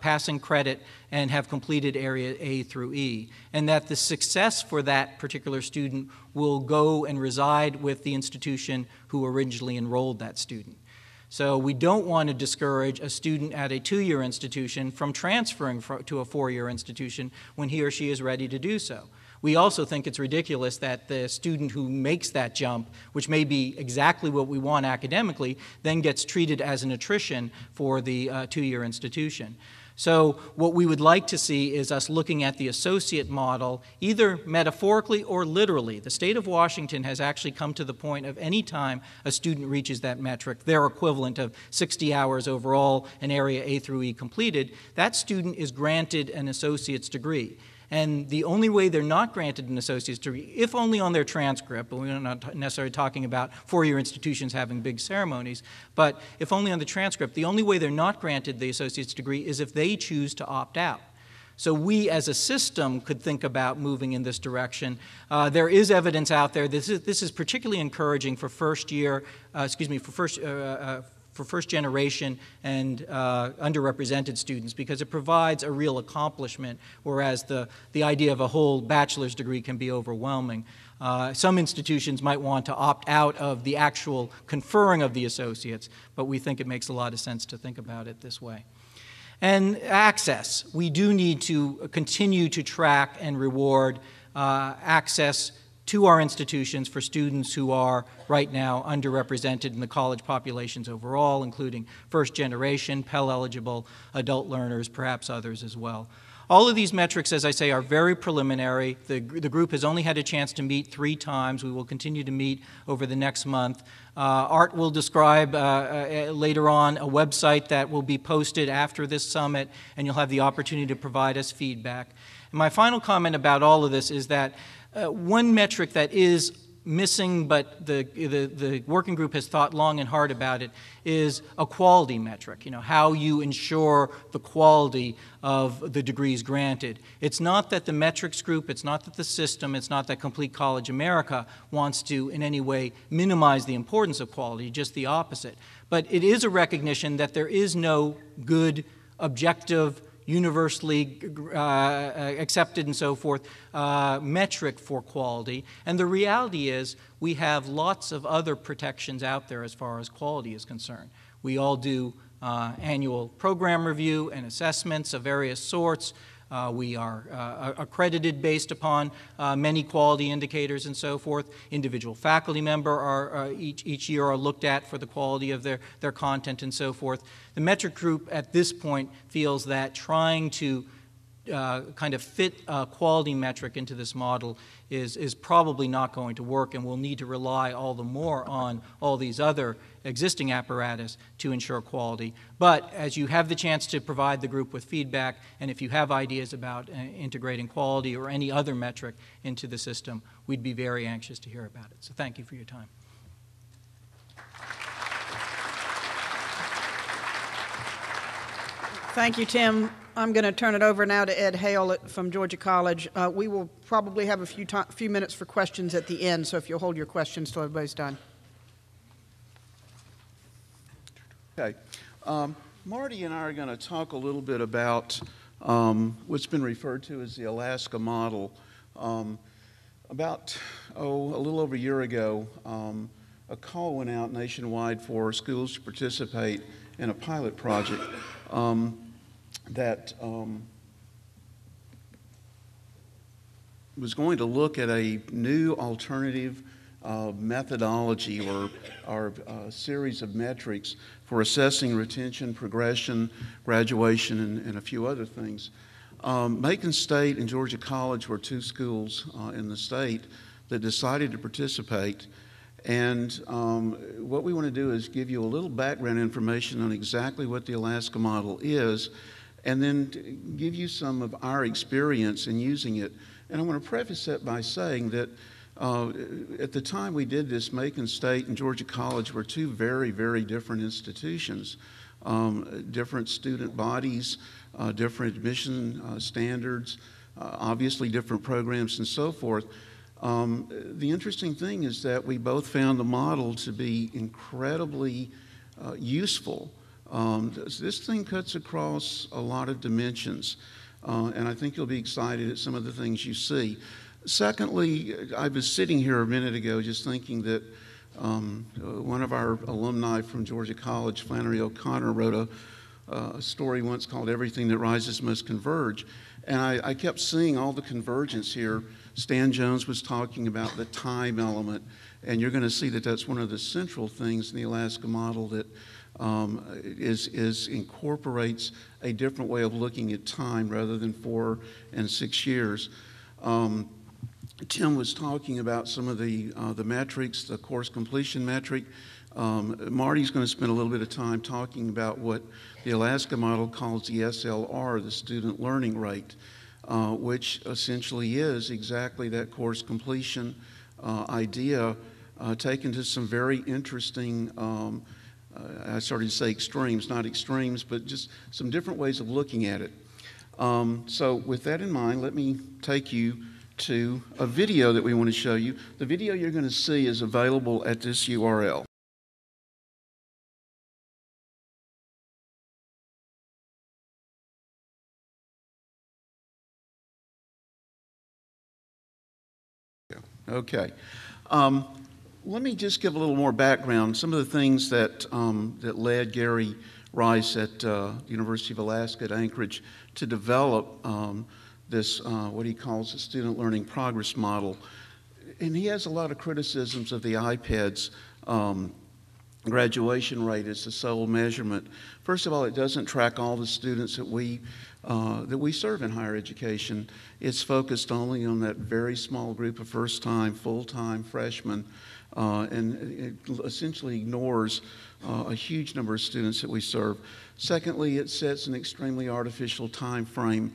passing credit and have completed area A through E, and that the success for that particular student will go and reside with the institution who originally enrolled that student. So we don't want to discourage a student at a 2-year institution from transferring to a 4-year institution when he or she is ready to do so. We also think it's ridiculous that the student who makes that jump, which may be exactly what we want academically, then gets treated as an attrition for the 2-year institution. So what we would like to see is us looking at the associate model, either metaphorically or literally. The state of Washington has actually come to the point of any time a student reaches that metric, their equivalent of 60 hours overall and area A through E completed, that student is granted an associate's degree. And the only way they're not granted an associate's degree, if only on their transcript, but we're not necessarily talking about 4-year institutions having big ceremonies, but if only on the transcript, the only way they're not granted the associate's degree is if they choose to opt out. So we as a system could think about moving in this direction. There is evidence out there. This is particularly encouraging for first generation and underrepresented students, because it provides a real accomplishment, whereas the idea of a whole bachelor's degree can be overwhelming. Some institutions might want to opt out of the actual conferring of the associates, but we think it makes a lot of sense to think about it this way. And access. We do need to continue to track and reward access to our institutions for students who are right now underrepresented in the college populations overall, including first generation, Pell eligible adult learners, perhaps others as well. All of these metrics, as I say, are very preliminary. The group has only had a chance to meet 3 times. We will continue to meet over the next month. Art will describe later on a website that will be posted after this summit, and you'll have the opportunity to provide us feedback. And my final comment about all of this is that one metric that is missing, but the working group has thought long and hard about it, is a quality metric, how you ensure the quality of the degrees granted. It's not that the metrics group, it's not that the system, it's not that Complete College America wants to in any way minimize the importance of quality, just the opposite. But it is a recognition that there is no good, objective, universally accepted and so forth, metric for quality. And the reality is we have lots of other protections out there as far as quality is concerned. We all do annual program review and assessments of various sorts. We are accredited based upon many quality indicators and so forth. Individual faculty member are each year are looked at for the quality of their content and so forth. The metric group at this point feels that trying to kind of fit a quality metric into this model is probably not going to work, and we'll need to rely all the more on all these other existing apparatus to ensure quality. But as you have the chance to provide the group with feedback, and if you have ideas about integrating quality or any other metric into the system, we'd be very anxious to hear about it. So thank you for your time. Thank you, Tim. I'm going to turn it over now to Ed Hale from Georgia College. We will probably have a few minutes for questions at the end, so if you'll hold your questions till everybody's done. Okay. Marty and I are going to talk a little bit about what's been referred to as the Alaska model. About a little over a year ago, a call went out nationwide for schools to participate in a pilot project that was going to look at a new alternative methodology or series of metrics for assessing retention, progression, graduation, and a few other things. Macon State and Georgia College were 2 schools in the state that decided to participate. And what we want to do is give you a little background information on exactly what the Alaska model is, and then give you some of our experience in using it. And I want to preface that by saying that at the time we did this, Macon State and Georgia College were 2 very, very different institutions, different student bodies, different admission standards, obviously different programs and so forth. The interesting thing is that we both found the model to be incredibly useful. This thing cuts across a lot of dimensions, and I think you'll be excited at some of the things you see. Secondly, I was sitting here a minute ago just thinking that one of our alumni from Georgia College, Flannery O'Connor, wrote a story once called "Everything That Rises Must Converge," and I kept seeing all the convergence here. Stan Jones was talking about the time element, and you're going to see that that's one of the central things in the Alaska model that incorporates a different way of looking at time rather than 4 and 6 years. Tim was talking about some of the metrics, the course completion metric. Marty's going to spend a little bit of time talking about what the Alaska model calls the SLR, the student learning rate, which essentially is exactly that course completion idea taken to some very interesting, I started to say extremes, not extremes, but just some different ways of looking at it. So with that in mind, let me take you to a video that we want to show you. The video you're going to see is available at this URL. Okay. Let me just give a little more background. Some of the things that led Gary Rice at the University of Alaska at Anchorage to develop this, what he calls the student learning progress model. and he has a lot of criticisms of the iPad's graduation rate as the sole measurement. First of all, it doesn't track all the students that we serve in higher education. It's focused only on that very small group of first-time, full-time freshmen, and it essentially ignores a huge number of students that we serve. Secondly, it sets an extremely artificial time frame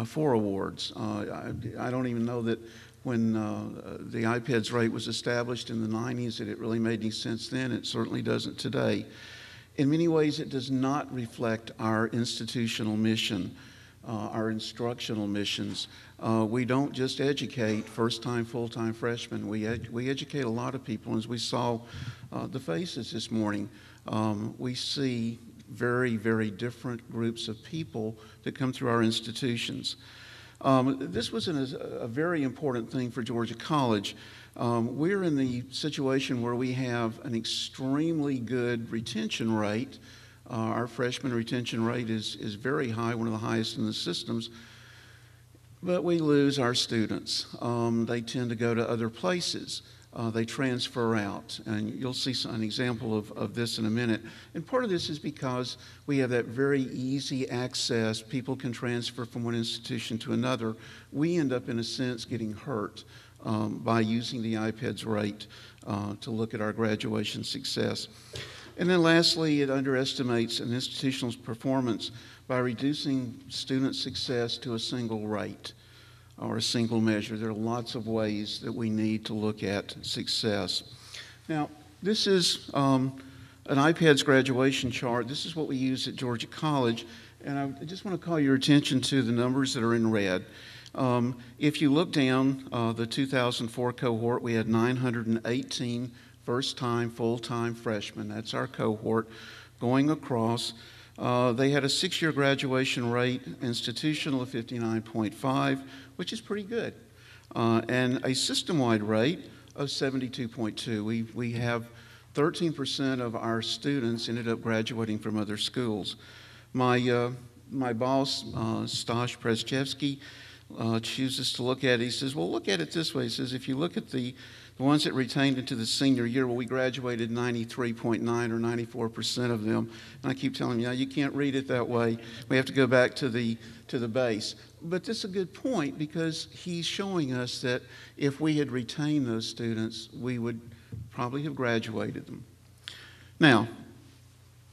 for awards. I don't even know that when the iPad's rate was established in the 90s that it really made any sense then. It certainly doesn't today. In many ways, it does not reflect our institutional mission, our instructional missions. We don't just educate first-time, full-time freshmen. We educate a lot of people. As we saw the faces this morning, we see very, very different groups of people that come through our institutions. This was a very important thing for Georgia College. We're in the situation where we have an extremely good retention rate. Our freshman retention rate is very high, one of the highest in the systems, but we lose our students. They tend to go to other places. They transfer out, and you'll see an example of this in a minute. And part of this is because we have that very easy access. People can transfer from one institution to another. We end up, in a sense, getting hurt by using the iPad's rate to look at our graduation success. And then lastly, it underestimates an institution's performance by reducing student success to a single rate or a single measure. There are lots of ways that we need to look at success. Now, this is an iPad's graduation chart. This is what we use at Georgia College, and I just want to call your attention to the numbers that are in red. If you look down the 2004 cohort, we had 918 first-time, full-time freshmen. That's our cohort going across. They had a 6-year graduation rate, institutional of 59.5, which is pretty good, and a system-wide rate of 72.2. We have 13% of our students ended up graduating from other schools. My boss, Stash Preschewski, chooses to look at it. He says, well, look at it this way. He says, if you look at the ones that retained into the senior year, well, we graduated 93.9 or 94% of them. And I keep telling you, you can't read it that way. We have to go back to the base. But this is a good point because he's showing us that if we had retained those students, we would probably have graduated them. Now,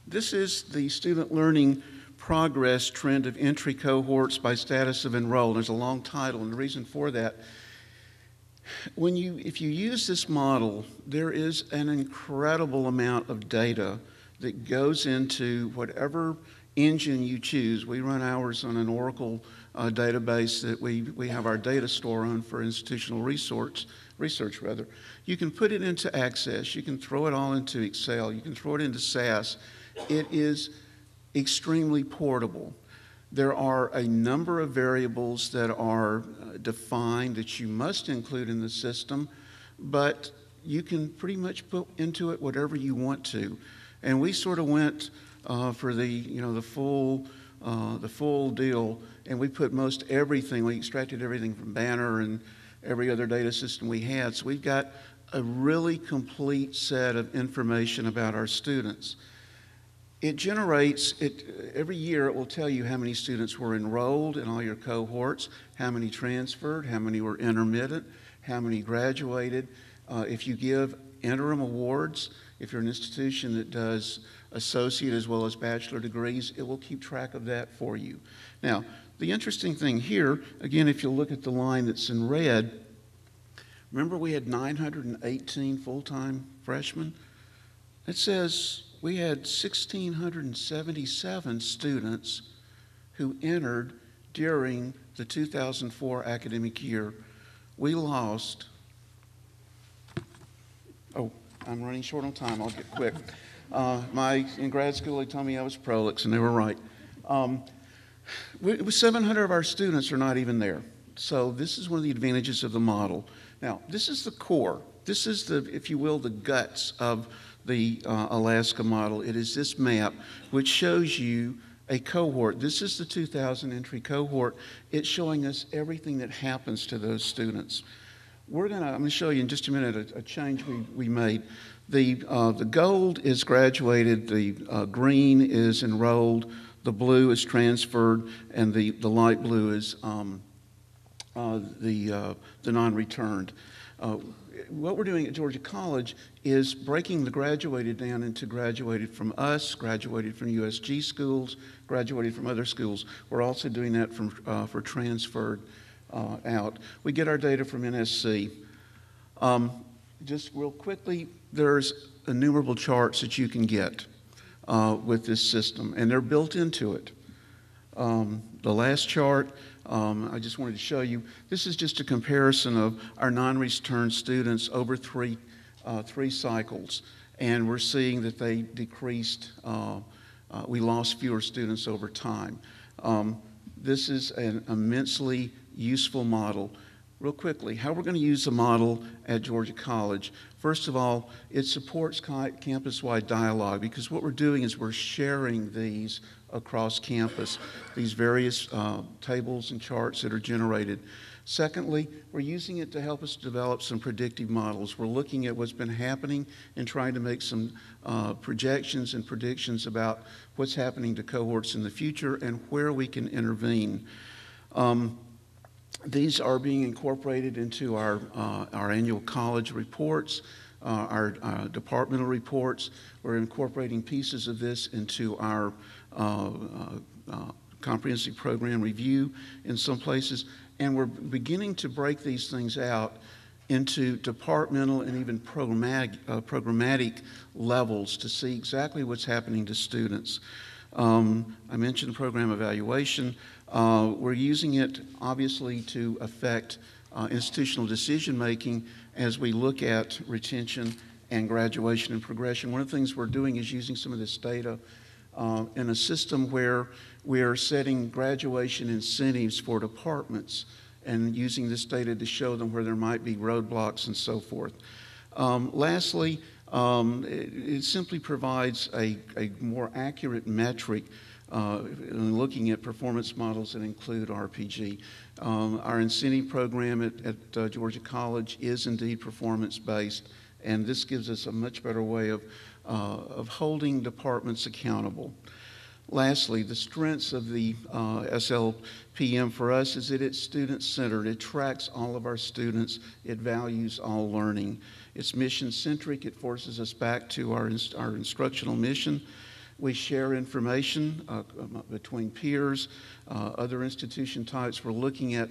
this is the student learning progress trend of entry cohorts by status of enrolled. There's a long title, and the reason for that, if you use this model, there is an incredible amount of data that goes into whatever engine you choose. We run ours on an Oracle database that we have our data store on for institutional research. You can put it into Access. You can throw it all into Excel. You can throw it into SAS. It is extremely portable. There are a number of variables that are defined that you must include in the system, but you can pretty much put into it whatever you want to. And we sort of went for the full deal, and we put most everything. We extracted everything from Banner and every other data system we had. So we've got a really complete set of information about our students. It generates, every year it will tell you how many students were enrolled in all your cohorts, how many transferred, how many were intermittent, how many graduated. If you give interim awards, if you're an institution that does associate as well as bachelor degrees, it will keep track of that for you. Now, the interesting thing here, again, if you look at the line that's in red, remember we had 918 full-time freshmen? It says we had 1,677 students who entered during the 2004 academic year. We lost, I'm running short on time, I'll get quick. In grad school, they told me I was prolix, and they were right. 700 of our students are not even there. So this is one of the advantages of the model. Now, this is the core. This is the, if you will, the guts of the Alaska model. It is this map which shows you a cohort. This is the 2000 entry cohort. It's showing us everything that happens to those students. I'm gonna show you in just a minute a change we made. The gold is graduated, the green is enrolled, the blue is transferred, and the light blue is the non-returned. What we're doing at Georgia College is breaking the graduated down into graduated from us, graduated from USG schools, graduated from other schools. We're also doing that for transferred out. We get our data from NSC. Just real quickly, there's innumerable charts that you can get with this system, and they're built into it. The last chart, I just wanted to show you, this is just a comparison of our non-returned students over three cycles, and we're seeing that they decreased, we lost fewer students over time. This is an immensely useful model. Real quickly, how we're going to use the model at Georgia College. First of all, it supports campus-wide dialogue, because what we're doing is we're sharing these across campus, these various tables and charts that are generated. Secondly, we're using it to help us develop some predictive models. We're looking at what's been happening and trying to make some projections and predictions about what's happening to cohorts in the future and where we can intervene. These are being incorporated into our annual college reports, our departmental reports. We're incorporating pieces of this into our comprehensive program review in some places, and we're beginning to break these things out into departmental and even programmatic levels to see exactly what's happening to students. I mentioned program evaluation. We're using it, obviously, to affect institutional decision-making as we look at retention and graduation and progression. One of the things we're doing is using some of this data in a system where we are setting graduation incentives for departments and using this data to show them where there might be roadblocks and so forth. Lastly, it simply provides a more accurate metric in looking at performance models that include RPG. Our incentive program at Georgia College is indeed performance-based, and this gives us a much better way of holding departments accountable. Lastly, the strengths of the SLPM for us is that it's student-centered. It tracks all of our students. It values all learning. It's mission-centric. It forces us back to our instructional mission. We share information between peers, other institution types. We're looking at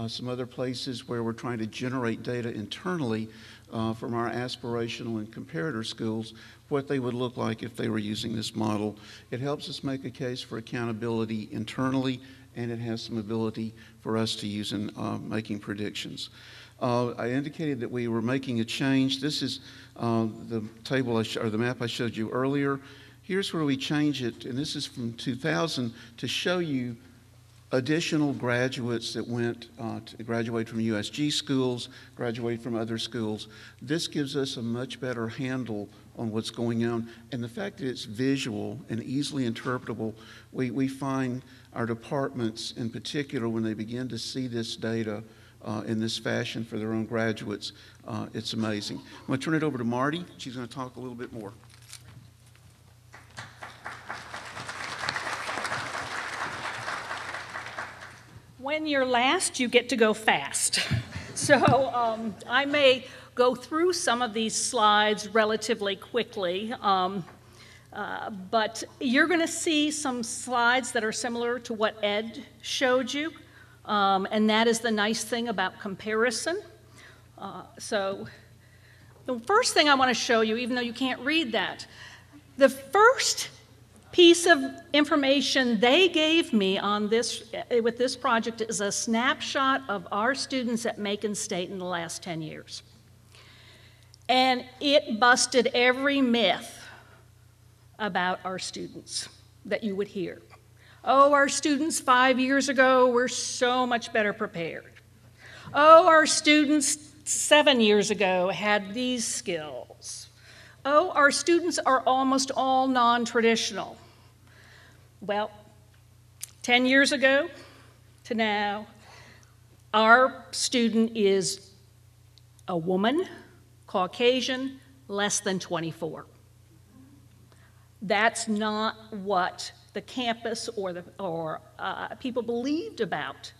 some other places where we're trying to generate data internally from our aspirational and comparator schools, what they would look like if they were using this model. It helps us make a case for accountability internally, and it has some ability for us to use in making predictions. I indicated that we were making a change. This is the table or the map I showed you earlier. Here's where we change it, and this is from 2000 to show you additional graduates that went to graduate from USG schools, graduate from other schools. This gives us a much better handle on what's going on, and the fact that it's visual and easily interpretable, we find our departments in particular, when they begin to see this data in this fashion for their own graduates, it's amazing. I'm going to turn it over to Marty. She's going to talk a little bit more. When you're last, you get to go fast. So I may go through some of these slides relatively quickly, but you're going to see some slides that are similar to what Ed showed you, and that is the nice thing about comparison. So the first thing I want to show you, even though you can't read that, the first piece of information they gave me on this, with this project, is a snapshot of our students at Macon State in the last 10 years. And it busted every myth about our students that you would hear. Oh, our students 5 years ago were so much better prepared. Oh, our students 7 years ago had these skills. Oh, our students are almost all non-traditional. Well, 10 years ago to now, our student is a woman, Caucasian, less than 24. That's not what the campus or people believed about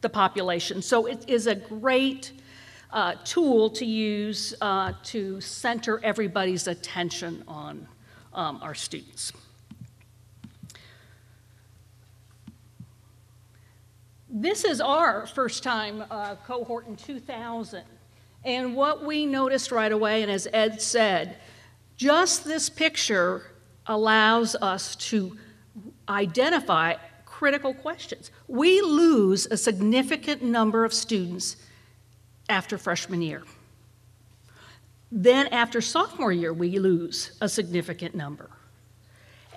the population. So it is a great tool to use to center everybody's attention on our students. This is our first time cohort in 2000. And what we noticed right away, and as Ed said, just this picture allows us to identify critical questions. We lose a significant number of students after freshman year. Then after sophomore year, we lose a significant number.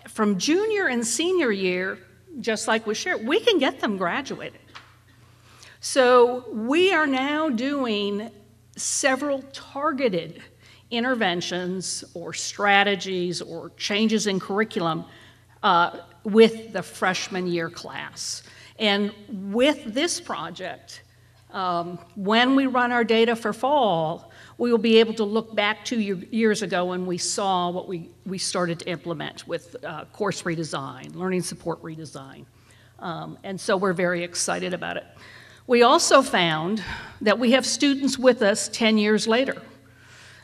From junior and senior year, just like we shared, we can get them graduated. So we are now doing several targeted interventions or strategies or changes in curriculum with the freshman year class. And with this project, when we run our data for fall, we will be able to look back 2 years ago when we saw what we started to implement with course redesign, learning support redesign. And so we're very excited about it. We also found that we have students with us 10 years later.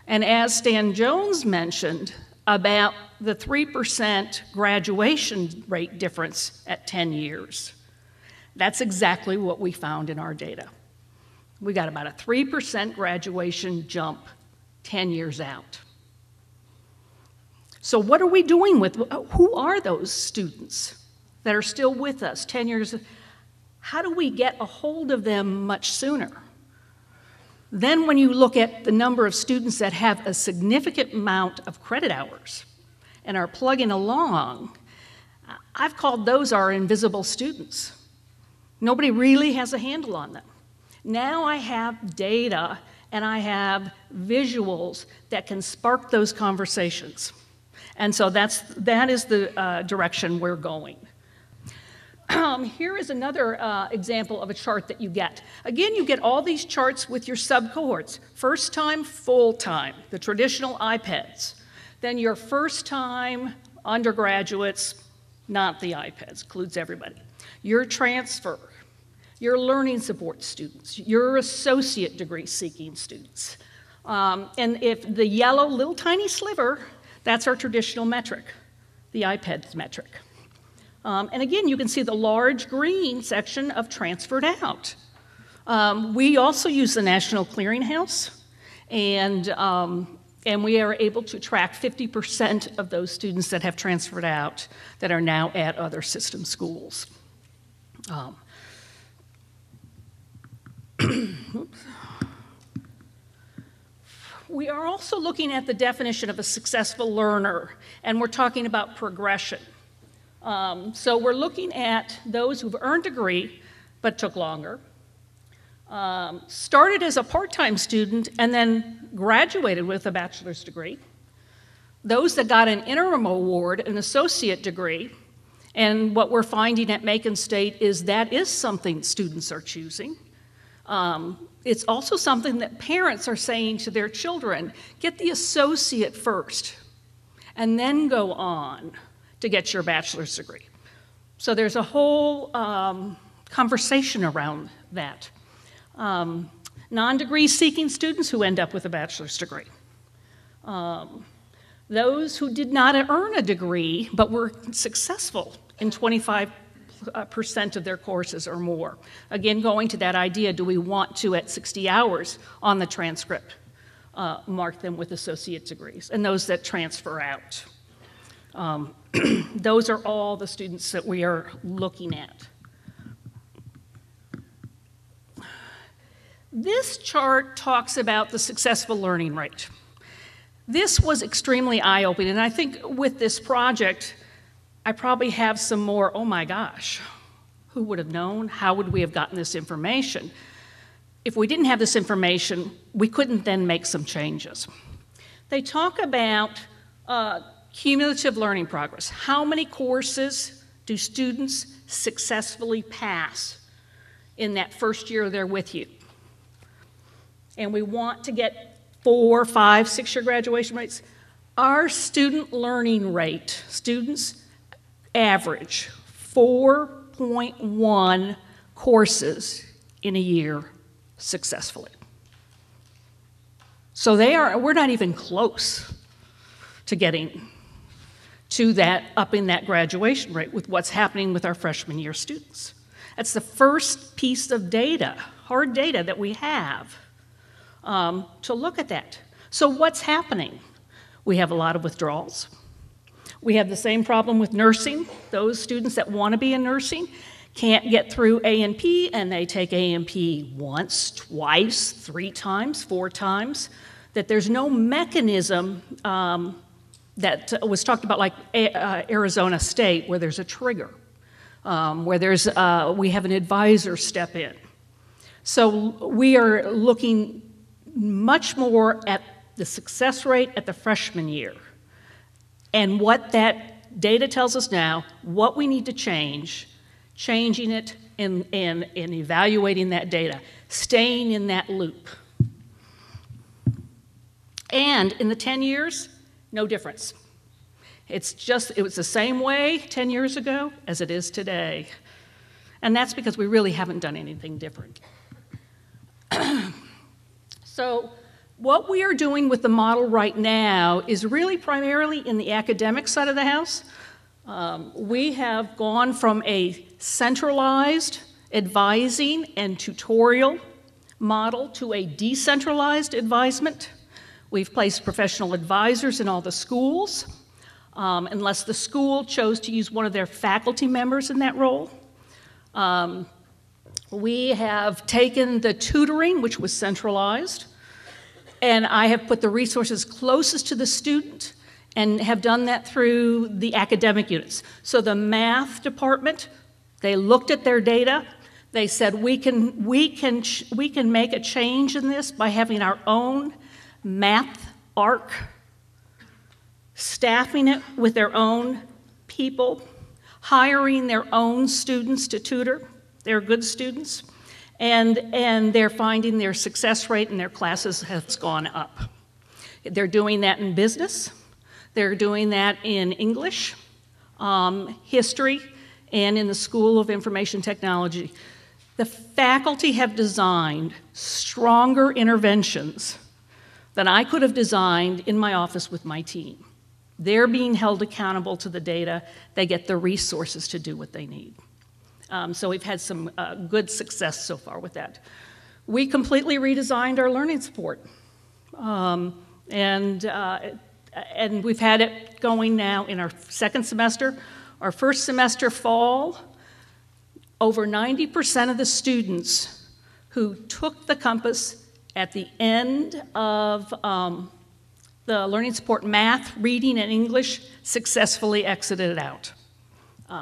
And as Stan Jones mentioned about the 3% graduation rate difference at 10 years, that's exactly what we found in our data. We got about a 3% graduation jump 10 years out. So what are we doing with, who are those students that are still with us 10 years? How do we get a hold of them much sooner? Then when you look at the number of students that have a significant amount of credit hours and are plugging along, I've called those our invisible students. Nobody really has a handle on them. Now I have data and I have visuals that can spark those conversations. And so that is the direction we're going. Here is another example of a chart that you get. Again, you get all these charts with your sub-cohorts. First time, full time, the traditional iPads. Then your first time undergraduates, not the iPads, includes everybody. Your transfer, your learning support students, your associate degree seeking students. And if the yellow little tiny sliver, that's our traditional metric, the iPads metric. And again, you can see the large green section of transferred out. We also use the National Clearinghouse, and we are able to track 50% of those students that have transferred out that are now at other system schools. We are also looking at the definition of a successful learner, and we're talking about progression. So we're looking at those who've earned a degree but took longer, started as a part-time student and then graduated with a bachelor's degree, those that got an interim award, an associate degree, and what we're finding at Macon State is that is something students are choosing. It's also something that parents are saying to their children, get the associate first and then go on to get your bachelor's degree. So there's a whole conversation around that. Non-degree seeking students who end up with a bachelor's degree. Those who did not earn a degree but were successful in 25% of their courses or more. Again, going to that idea, do we want to, at 60 hours on the transcript, mark them with associate degrees, and those that transfer out. Those are all the students that we are looking at. This chart talks about the successful learning rate. This was extremely eye-opening, and I think with this project, I probably have some more, oh my gosh, who would have known? How would we have gotten this information? If we didn't have this information, we couldn't then make some changes. They talk about cumulative learning progress. How many courses do students successfully pass in that first year they're with you? and we want to get 4, 5, 6-year graduation rates, our student learning rate, students average 4.1 courses in a year successfully. So we're not even close to getting to that, upping that graduation rate with what's happening with our freshman year students. That's the first piece of data, hard data that we have to look at that. So what's happening? We have a lot of withdrawals. We have the same problem with nursing. Those students that want to be in nursing can't get through A&P, and they take A&P once, twice, 3 times, 4 times, that there's no mechanism that was talked about, like Arizona State, where there's a trigger, where we have an advisor step in. So we are looking much more at the success rate at the freshman year and what that data tells us now, what we need to change, changing it and evaluating that data, staying in that loop. And in the 10 years, no difference. It was the same way 10 years ago as it is today. And that's because we really haven't done anything different. So what we are doing with the model right now is really primarily in the academic side of the house. We have gone from a centralized advising and tutorial model to a decentralized advisement. We've placed professional advisors in all the schools, unless the school chose to use one of their faculty members in that role. We have taken the tutoring, which was centralized, and I have put the resources closest to the student and have done that through the academic units. So the math department, they looked at their data. They said, we can make a change in this by having our own math ARC, staffing it with their own people, hiring their own students to tutor. They're good students, and they're finding their success rate in their classes has gone up. They're doing that in business. They're doing that in English, history, and in the School of Information Technology. The faculty have designed stronger interventions than I could have designed in my office with my team. They're being held accountable to the data. They get the resources to do what they need. So we've had some good success so far with that. We completely redesigned our learning support. And we've had it going now in our second semester. Our first semester fall, over 90% of the students who took the Compass at the end of the learning support math, reading, and English successfully exited it out.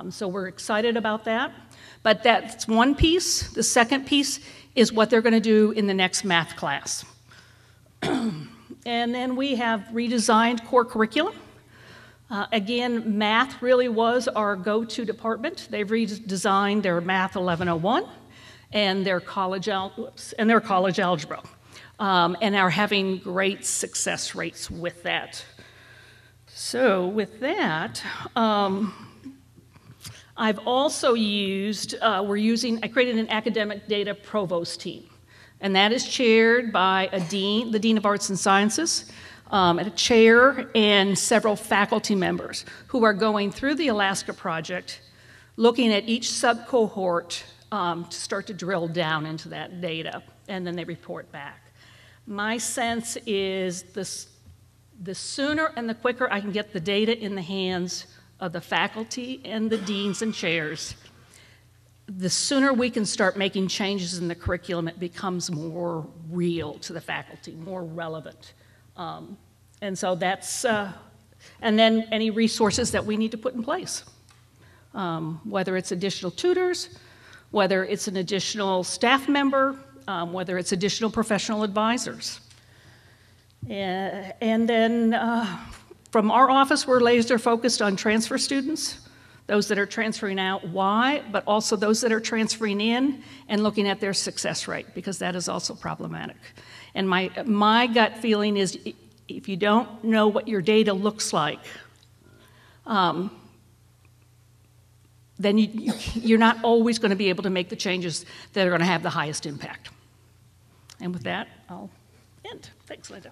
So we're excited about that. But that's one piece. The second piece is what they're going to do in the next math class. And then we have redesigned core curriculum. Again, math really was our go-to department. They've redesigned their Math 1101 and their college algebra, and are having great success rates with that. So with that, I've also used, I created an academic data provost team, and that is chaired by a dean, the Dean of Arts and Sciences, and a chair and several faculty members who are going through the Alaska project, looking at each sub-cohort to start to drill down into that data, and then they report back. My sense is the sooner and the quicker I can get the data in the hands of the faculty and the deans and chairs, the sooner we can start making changes in the curriculum, it becomes more real to the faculty, more relevant. And so that's, and then any resources that we need to put in place, whether it's additional tutors, whether it's an additional staff member, whether it's additional professional advisors. And then from our office, we're laser focused on transfer students. those that are transferring out, why, but also those that are transferring in and looking at their success rate, because that is also problematic. And my gut feeling is if you don't know what your data looks like, then you're not always going to be able to make the changes that are going to have the highest impact. And with that, I'll end. Thanks, Linda.